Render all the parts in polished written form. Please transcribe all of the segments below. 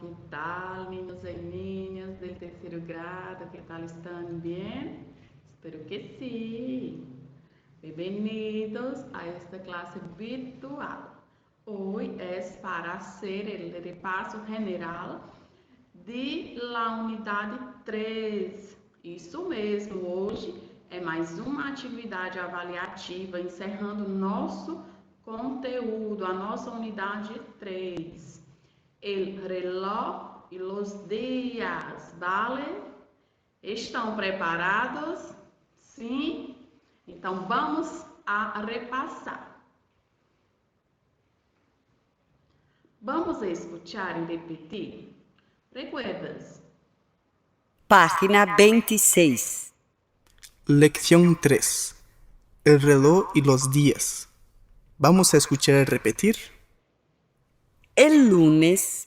que tal, niños e niñas del terceiro grado? Que tal estão? Bem? Espero que sim. Bem-vindos a esta classe virtual. Hoje é para hacer el repaso general de la unidade 3. Isso mesmo, hoje é mais uma atividade avaliativa encerrando nosso conteúdo, a nossa unidade 3. El reloj e los dias, vale? Estão preparados? Sim? Então vamos a repassar. Vamos escuchar e repetir? ¿Recuerdas? Página 26. Lección 3. El reloj y los días. Vamos a escuchar y repetir. El lunes,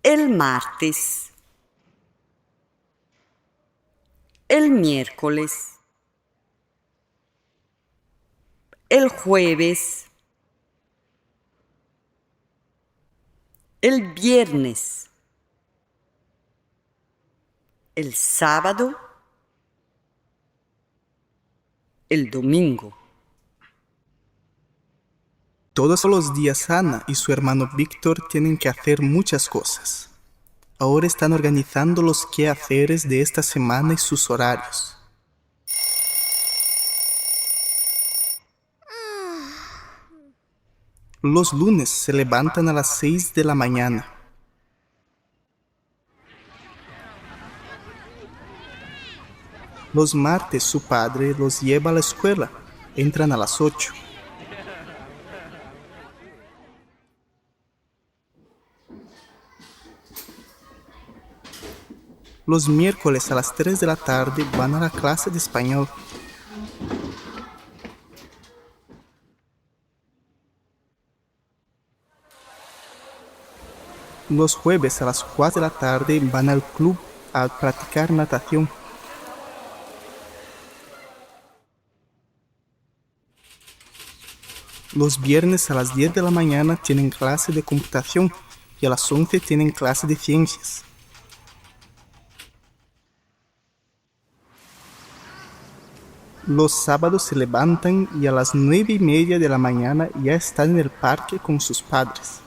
el martes, el miércoles, el jueves, el viernes, el sábado, el domingo. Todos los días Ana y su hermano Víctor tienen que hacer muchas cosas. Ahora están organizando los quehaceres de esta semana y sus horarios. Los lunes se levantan a las 6 de la mañana. Los martes su padre los lleva a la escuela. Entran a las 8. Los miércoles a las 3 de la tarde van a la clase de español. Los jueves a las 4 de la tarde van al club a practicar natación. Los viernes a las 10 de la mañana tienen clase de computación y a las 11 tienen clase de ciencias. Los sábados se levantan y a las 9:30 de la mañana ya están en el parque con sus padres.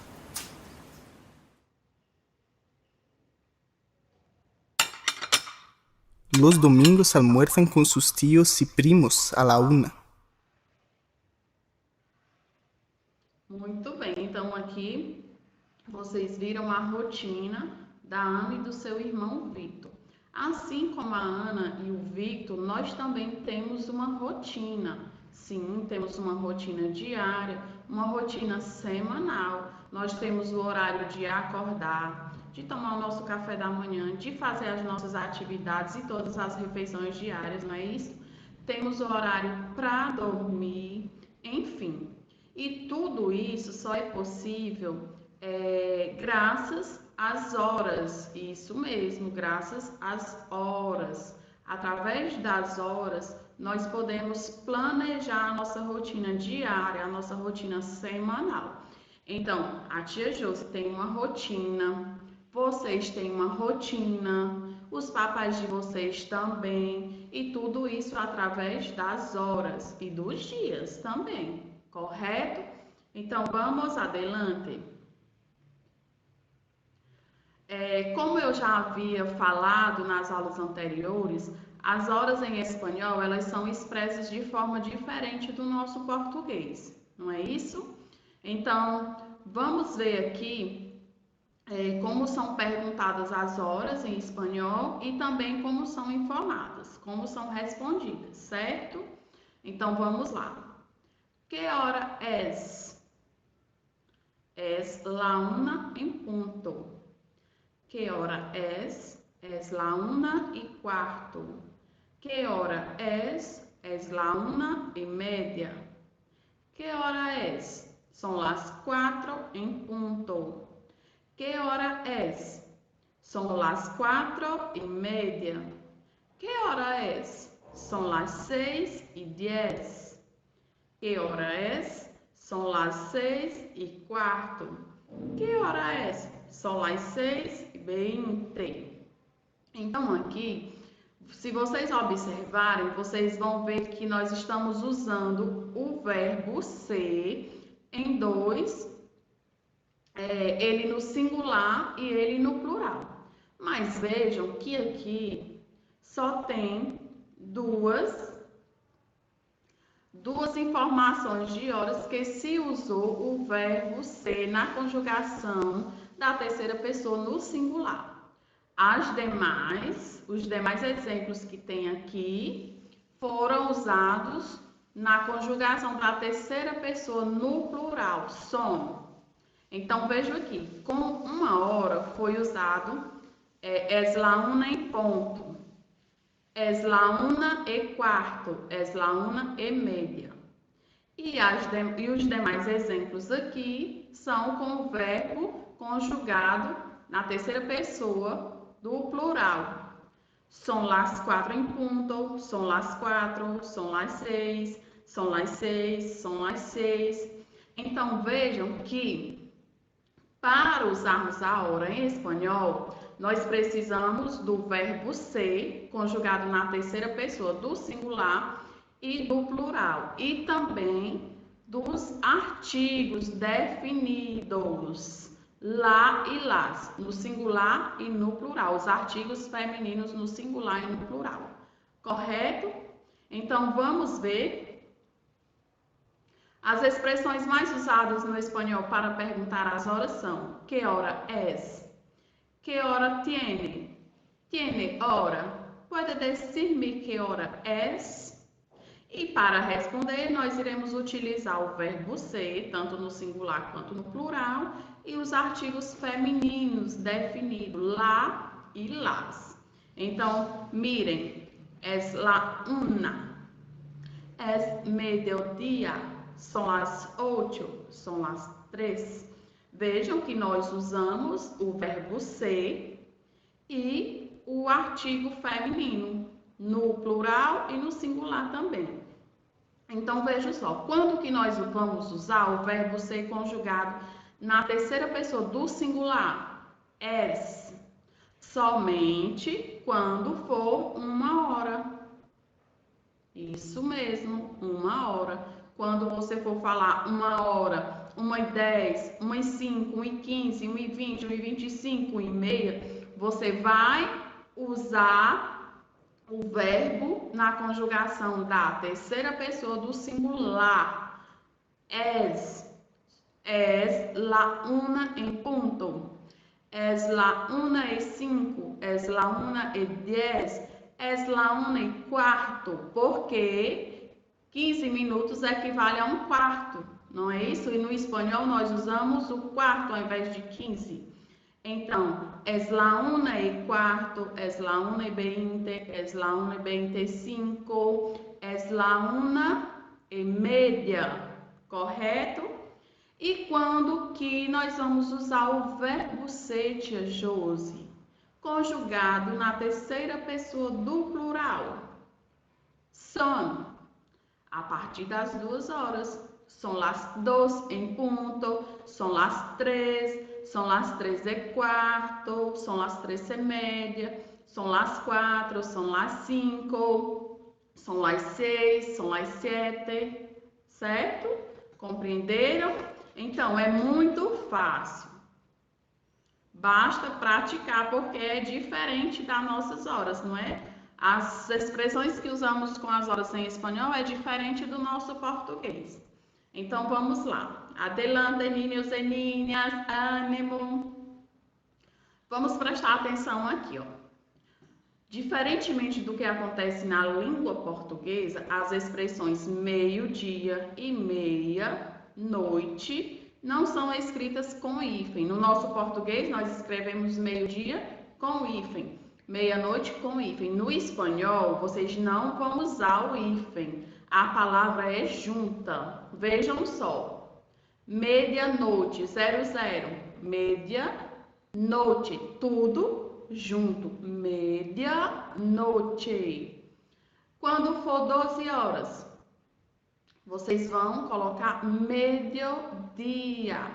Los domingos almuerzan con sus tíos y primos a la 1. Muito bem, então aqui vocês viram a rotina da Ana e do seu irmão Victor. Assim como a Ana e o Victor, nós também temos uma rotina. Sim, temos uma rotina diária, uma rotina semanal. Nós temos o horário de acordar, de tomar o nosso café da manhã, de fazer as nossas atividades e todas as refeições diárias, não é isso? Temos o horário para dormir, enfim. E tudo isso só é possível graças às horas, isso mesmo, graças às horas. Através das horas, nós podemos planejar a nossa rotina diária, a nossa rotina semanal. Então, a tia Josi tem uma rotina, vocês têm uma rotina, os papais de vocês também, e tudo isso através das horas e dos dias também. Correto? Então, vamos adelante. Como eu já havia falado nas aulas anteriores, as horas em espanhol, elas são expressas de forma diferente do nosso português, não é isso? Então, vamos ver aqui como são perguntadas as horas em espanhol e também como são informadas, como são respondidas, certo? Então, vamos lá. ¿Qué hora es? Es la 1 en punto. ¿Qué hora es? Es la 1:15. ¿Qué hora es? Es la 1:30. ¿Qué hora es? Son las 4 en punto. ¿Qué hora es? Son las 4:30. ¿Qué hora es? Son las 6:10. ¿Qué hora es? Son las 6:15. Que hora é? São las 6:20. Então, aqui, se vocês observarem, vocês vão ver que nós estamos usando o verbo ser em dois, ele no singular e ele no plural. Mas vejam que aqui só tem duas informações de horas que se usou o verbo ser na conjugação da terceira pessoa no singular. Os demais exemplos que tem aqui foram usados na conjugação da terceira pessoa no plural, son. Então, vejo aqui, com 1 hora foi usado es la una em ponto, es la 1:15, es la 1:30. E os demais exemplos aqui são com o verbo conjugado na terceira pessoa do plural. Son las 4 em punto, son las 4, son las 6, son las 6, son las 6. Então, vejam que para usarmos a hora em espanhol, nós precisamos do verbo ser, conjugado na terceira pessoa do singular e do plural. E também dos artigos definidos, lá e las, no singular e no plural. Os artigos femininos no singular e no plural. Correto? Então, vamos ver as expressões mais usadas no espanhol para perguntar as horas são: que hora es? Que hora tiene? Tiene hora? Pode decir-me que hora es? E para responder, nós iremos utilizar o verbo ser, tanto no singular quanto no plural, e os artigos femininos definidos, lá e las. Então, mirem, es la una, es mediodía, são las 8, são las 3. Vejam que nós usamos o verbo ser e o artigo feminino no plural e no singular também. Então, vejam só, quando que nós vamos usar o verbo ser conjugado na terceira pessoa do singular? Es. Somente quando for 1 hora. Isso mesmo, 1 hora. Quando você for falar 1 hora, 1:10, 1:05, 1:15, 1:20, 1:25, 1:30, você vai usar o verbo na conjugação da terceira pessoa do singular. Es la una em punto. Es la 1:05. Es la 1:10. Es la 1:15. Porque 15 minutos equivale a 1/4, não é isso? E no espanhol nós usamos o quarto ao invés de 15. Então, es la 1:15, es la 1:20, es la 1:25, es la 1:30, correto? E quando que nós vamos usar o verbo ser, tia Josi? Conjugado na terceira pessoa do plural. Son, a partir das 2 horas. Son las 2 em punto, son las 3, son las 3:15, son las 3:30, son las 4, son las 5, son las 6, son las 7, certo? Compreenderam? Então, é muito fácil. Basta praticar, porque é diferente das nossas horas, não é? As expressões que usamos com as horas em espanhol é diferente do nosso português. Então, vamos lá. Adelante, niños e niñas, ânimo. Vamos prestar atenção aqui, ó. Diferentemente do que acontece na língua portuguesa, as expressões meio-dia e meia-noite não são escritas com hífen. No nosso português, nós escrevemos meio-dia com hífen, meia-noite com hífen. No espanhol, vocês não vão usar o hífen. A palavra é junta. Vejam só. Medianoite, 00. Medianoite, tudo junto. Medianoite. Quando for 12 horas, vocês vão colocar mediodía.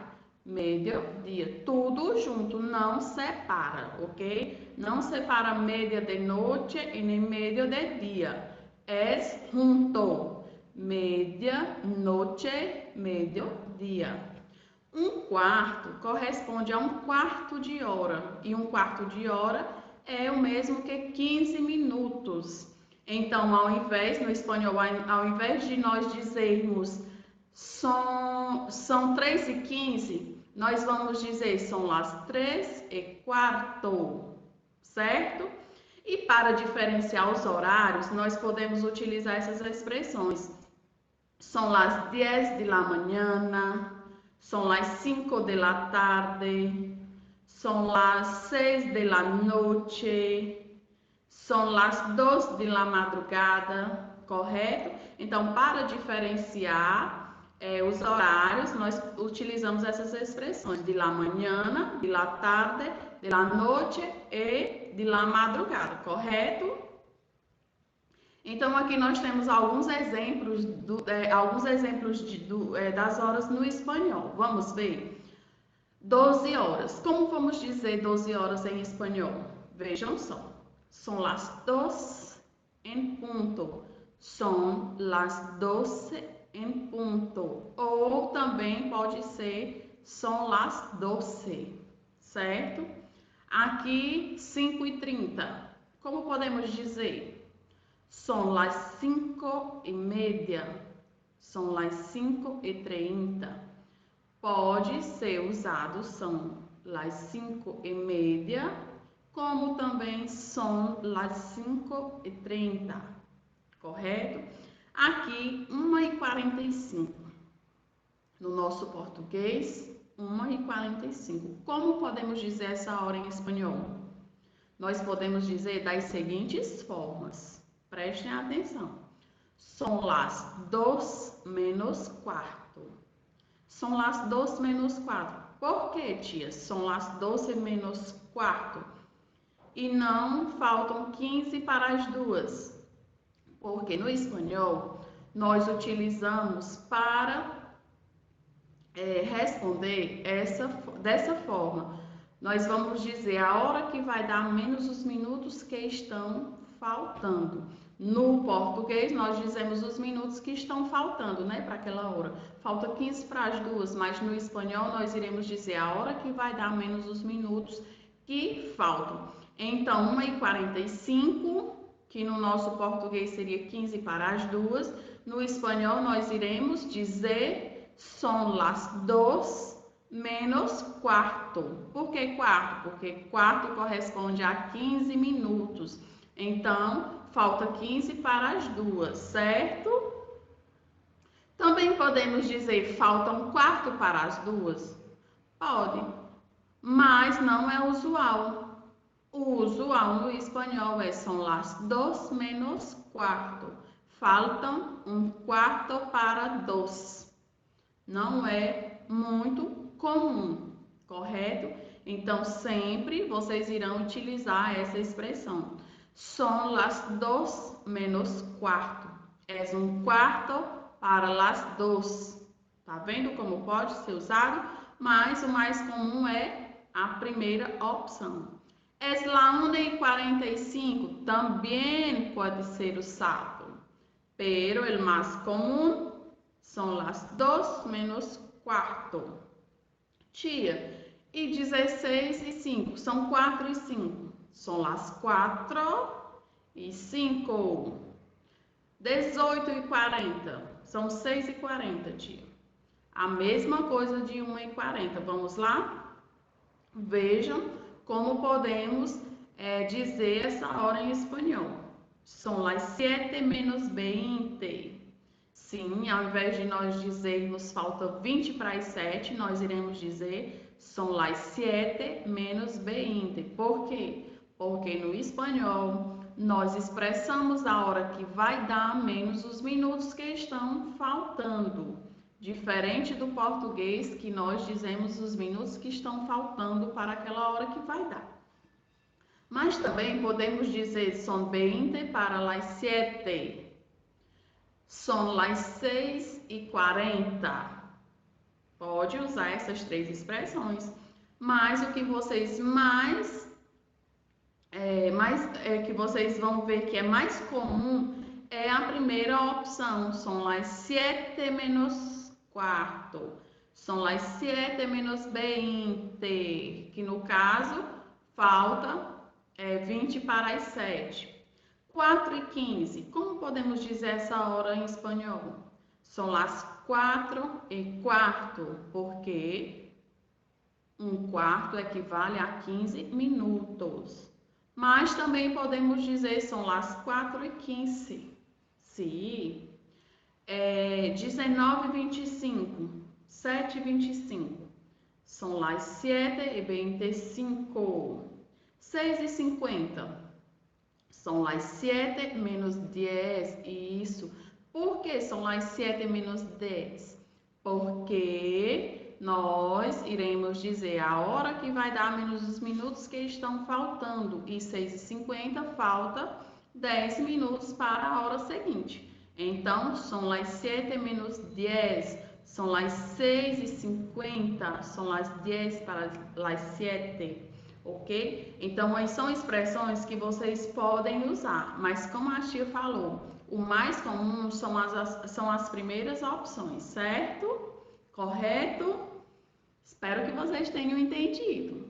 Mediodía. Tudo junto, não separa, ok? Não separa media de noche e nem medio de dia. Es junto. Media, noche, mediodía. Um quarto corresponde a um quarto de hora. E um quarto de hora é o mesmo que 15 minutos. Então, no espanhol, ao invés de nós dizermos são 3:15, nós vamos dizer são las 3:15, certo? E para diferenciar os horários, nós podemos utilizar essas expressões. São las 10 de la mañana, são las 5 de la tarde, são las 6 de la noche, são las 2 de la madrugada, correto? Então, para diferenciar os horários, nós utilizamos essas expressões de la mañana, de la tarde, de la noche e de la madrugada, correto? Então, aqui nós temos alguns exemplos, das horas no espanhol. Vamos ver? 12 horas. Como vamos dizer 12 horas em espanhol? Vejam só. Son las 2 en punto. Son las 12 en punto. Ou também pode ser son las 12, certo? Aqui, 5:30. Como podemos dizer? Son las 5:30. Son las 5:30. Pode ser usado são las 5:30, como também são las 5:30, correto? Aqui, 1:45. No nosso português, 1:45. Como podemos dizer essa hora em espanhol? Nós podemos dizer das seguintes formas. Prestem atenção. Son las 2 menos quarto. Son las 2 menos quarto. Por que, tia? Son las 12 menos quarto. E não faltam 15 para as 2. Porque no espanhol, nós utilizamos para responder dessa forma. Nós vamos dizer a hora que vai dar menos os minutos que estão faltando. No português, nós dizemos os minutos que estão faltando, né, para aquela hora. Falta 15 para as 2, mas no espanhol nós iremos dizer a hora que vai dar menos os minutos que faltam. Então, 1:45, que no nosso português seria 15 para as 2. No espanhol, nós iremos dizer son las 2 menos quarto. Por que quarto? Porque quarto corresponde a 15 minutos. Então, falta 15 para as 2, certo? Também podemos dizer falta um quarto para as 2? Pode, mas não é usual. O usual no espanhol son las 2 menos quarto. Faltam um quarto para 2. Não é muito comum, correto? Então, sempre vocês irão utilizar essa expressão. Son las 2 menos quarto. É um quarto para las 2. Tá vendo como pode ser usado? Mas o mais comum é a primeira opção. Es la 1:45. Também pode ser usado. Pero el más común son las 2 menos quarto. Tia, e 16:05? São 4:05. São las 4:05. 18:40. São 6:40, tia. A mesma coisa de 1:40. Vamos lá? Vejam como podemos dizer essa hora em espanhol. São las 7 menos 20. Sim, ao invés de nós dizermos falta 20 para as 7, nós iremos dizer são las 7 menos 20. Por quê? Porque no espanhol nós expressamos a hora que vai dar menos os minutos que estão faltando. Diferente do português, que nós dizemos os minutos que estão faltando para aquela hora que vai dar. Mas também podemos dizer son 20 para las 7. Son las 6:40. Pode usar essas 3 expressões, mas o que vocês que vocês vão ver que é mais comum é a primeira opção. Son las 7 menos quarto. Son las 7 menos 20, que no caso falta 20 para as 7. 4:15. Como podemos dizer essa hora em espanhol? Son las 4:15, porque 1/4 equivale a 15 minutos. Mas também podemos dizer son las 4:15. Sim. 19:25. 7:25. Son las 7:25. 6:50. Son las 7 menos 10. Isso. Por que são las 7 menos 10? Porque nós iremos dizer a hora que vai dar menos os minutos que estão faltando. E 6:50 falta 10 minutos para a hora seguinte. Então, son las 7 menos 10. Son las 6:50. Son las 10 para las 7. Ok? Então, são expressões que vocês podem usar. Mas como a tia falou, o mais comum são as primeiras opções, certo? Correto? Espero que vocês tenham entendido.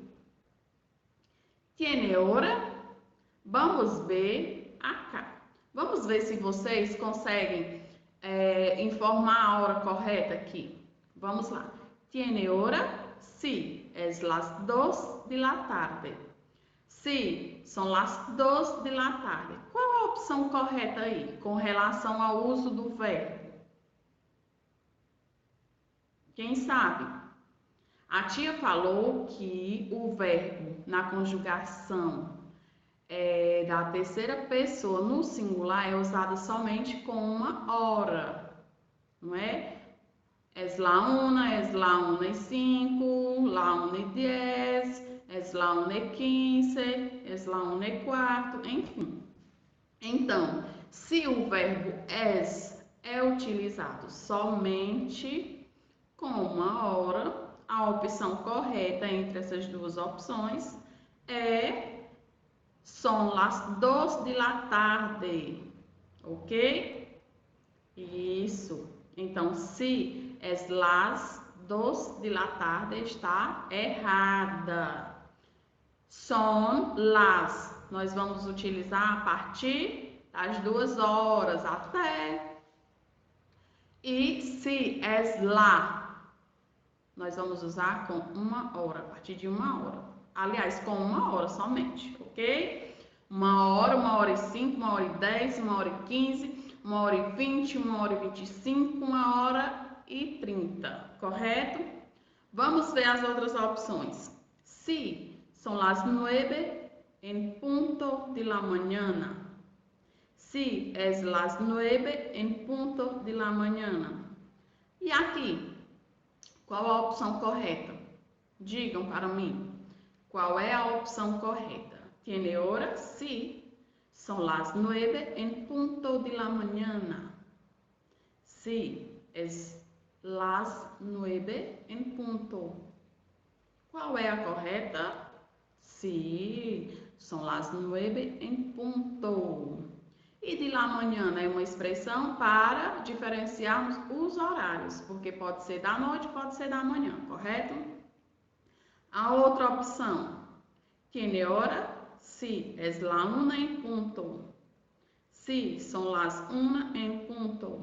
Tiene hora? Vamos ver acá. Vamos ver se vocês conseguem informar a hora correta aqui. Vamos lá. Tiene hora? Sí, es las 2 de la tarde. Sí, son las 2 de la tarde. Qual a opção correta aí com relação ao uso do verbo? Quem sabe? A tia falou que o verbo na conjugação da terceira pessoa no singular é usado somente com uma hora, não é? Es la 1:05, la 1:10, es la 1:15, es la 1:15, enfim. Então, se o verbo es é utilizado somente com uma hora, a opção correta entre essas duas opções é son las 2 de la tarde, ok? Isso. Então, se es las 2 de la tarde está errada. Son las, nós vamos utilizar a partir das 2 horas até. E se es la, nós vamos usar com 1 hora, a partir de 1 hora. Aliás, com 1 hora somente, ok? 1 hora, 1h05, 1h10, 1h15, 1h20, 1h25, 1h30, correto? Vamos ver as outras opções. Si, son las 9:00 de la mañana. Si, es las 9:00 de la mañana. E aqui, qual a opção correta? Digam para mim, qual é a opção correta? Tiene hora? Sí. Son las 9:00 de la mañana. Sí, es las 9:00. Qual é a correta? Sí, son las 9:00. E de la manhã é uma expressão para diferenciarmos os horários, porque pode ser da noite, pode ser da manhã, correto? A outra opção, tiene hora? Sí, es la 1:00. Sí, son las 1:00.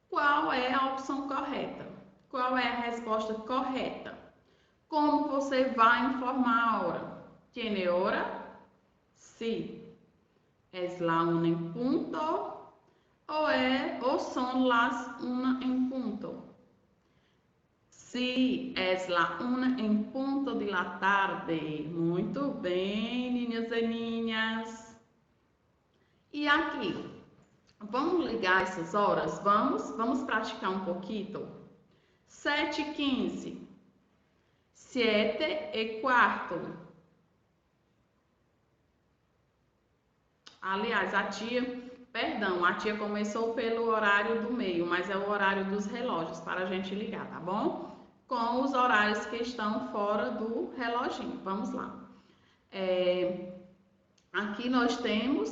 Qual é a opção correta? Qual é a resposta correta? Como você vai informar a hora? Tiene hora? Sí. Es la 1:00 ou son las 1:00? Sí, es la 1:00 de la tarde. Muito bem, niñas e niñas. E aqui, vamos ligar essas horas? Vamos praticar um pouquinho? 7:15. 7:15. Aliás, a tia começou pelo horário do meio, mas é o horário dos relógios para a gente ligar, tá bom? com os horários que estão fora do reloginho. Vamos lá. Aqui nós temos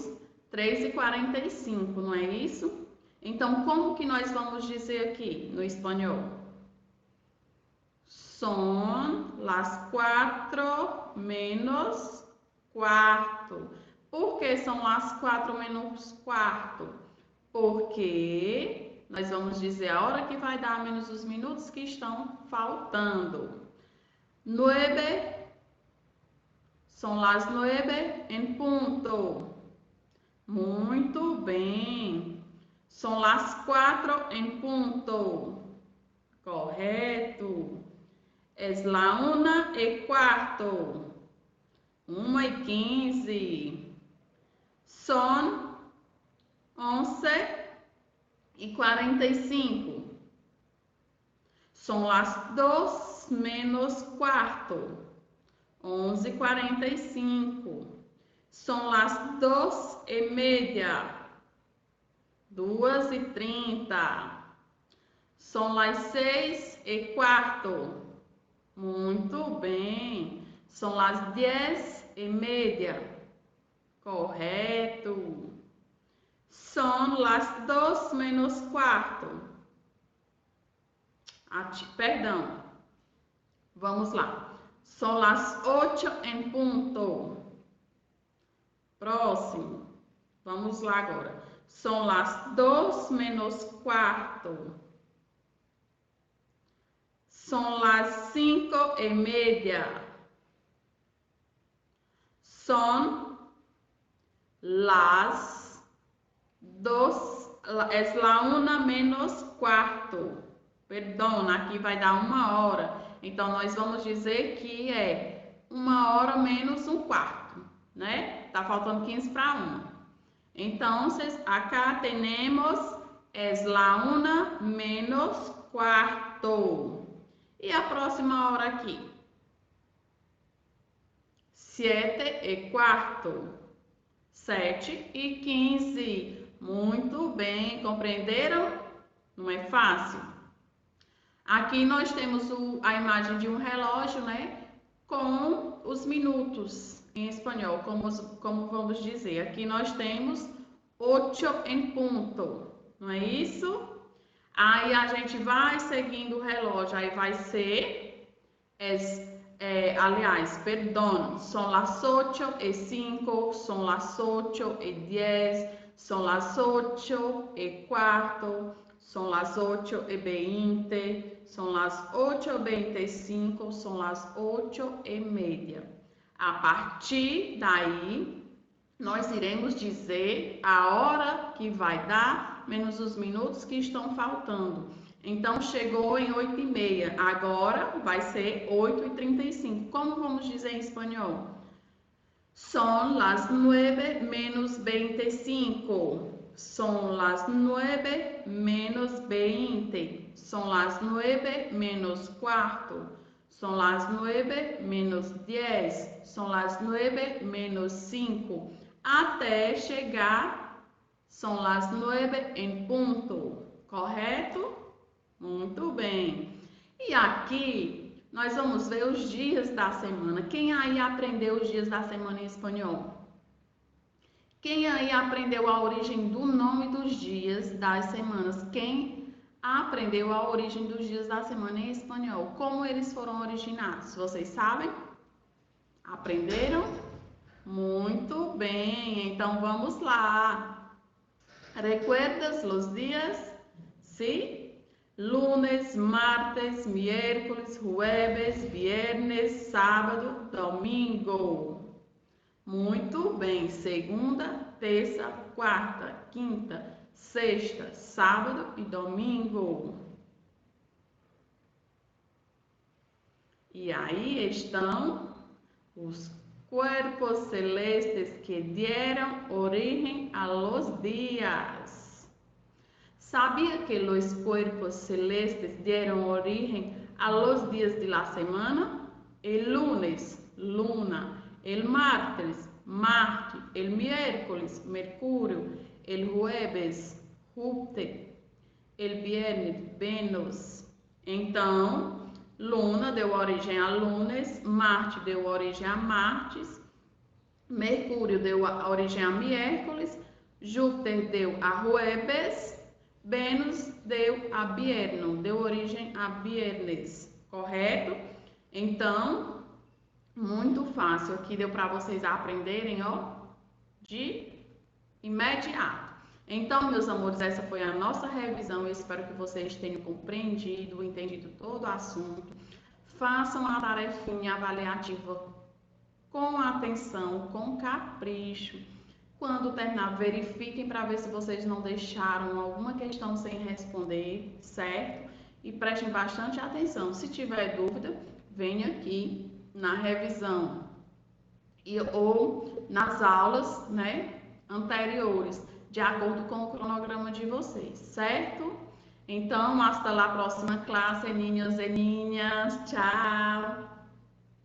3:45, não é isso? Então, como que nós vamos dizer aqui no espanhol? Son las 4:15. Por que são as 4:15? Porque nós vamos dizer a hora que vai dar menos os minutos que estão faltando. 9, son las 9:00. Muito bem. Son las 4:00. Correto. Es la 1:15. 1:15. Son 11:45. Son las 2:45. 11:45. Son las 2:30. 2:30. São las 6:15. Muito bem. São las 10:30. Correto. São las 2:15. Perdão. Vamos lá. São las 8:00. Próximo. Vamos lá agora. São las 2:15. São las 5:30. São las 2. Es la 1:15. Perdão, aqui vai dar 1 hora. Então, nós vamos dizer que é 1 hora menos 1/4, né? Tá faltando 15:1. Então, acá temos es la 1:15. E a próxima hora aqui? 7:15. 7:15. Muito bem, compreenderam? Não é fácil? Aqui nós temos a imagem de um relógio, né? Com os minutos em espanhol, como vamos dizer. Aqui nós temos 8:00, não é isso? Aí a gente vai seguindo o relógio, aí vai ser, perdão, são las 8:05, são las 8:10, são las 8:15, são las 8:20, são las 8:25, são las 8:30. A partir daí, nós iremos dizer a hora que vai dar, menos os minutos que estão faltando. Então, chegou em 8:30, agora vai ser 8:35. Como vamos dizer em espanhol? Son las 9:25. Son las 9:20. Son las 9:15. Son las 9:10. Son las 9:05. Até chegar, são las 9:00, correto? Muito bem. E aqui, nós vamos ver os dias da semana. Quem aí aprendeu os dias da semana em espanhol? Quem aí aprendeu a origem do nome dos dias das semanas? Quem aprendeu a origem dos dias da semana em espanhol? Como eles foram originados? Vocês sabem? Aprenderam? Muito bem, então vamos lá. ¿Recuerdas los días? ¿Sí? Lunes, martes, miércoles, jueves, viernes, sábado, domingo. Muito bem, segunda, terça, quarta, quinta, sexta, sábado e domingo. E aí estão os cuerpos celestes que dieron origen a los días. ¿Sabía que los cuerpos celestes dieron origen a los días de la semana? El lunes, luna, el martes, Marte, el miércoles, Mercurio, el jueves, Júpiter, el viernes, Vênus. Então, Luna deu origem a lunes, Marte deu origem a martes, Mercúrio deu origem a miércoles, Júpiter deu a jueves, Vênus deu a vierno, deu origem a viernes, correto? Então, muito fácil, aqui deu para vocês aprenderem, ó, de imediato. Então, meus amores, essa foi a nossa revisão. Eu espero que vocês tenham compreendido, entendido todo o assunto. Façam a tarefinha avaliativa com atenção, com capricho. Quando terminar, verifiquem para ver se vocês não deixaram alguma questão sem responder, certo? E prestem bastante atenção. Se tiver dúvida, venha aqui na revisão ou nas aulas, né, anteriores, de acordo com o cronograma de vocês, certo? Então, hasta la próxima classe, niños e niñas. Tchau!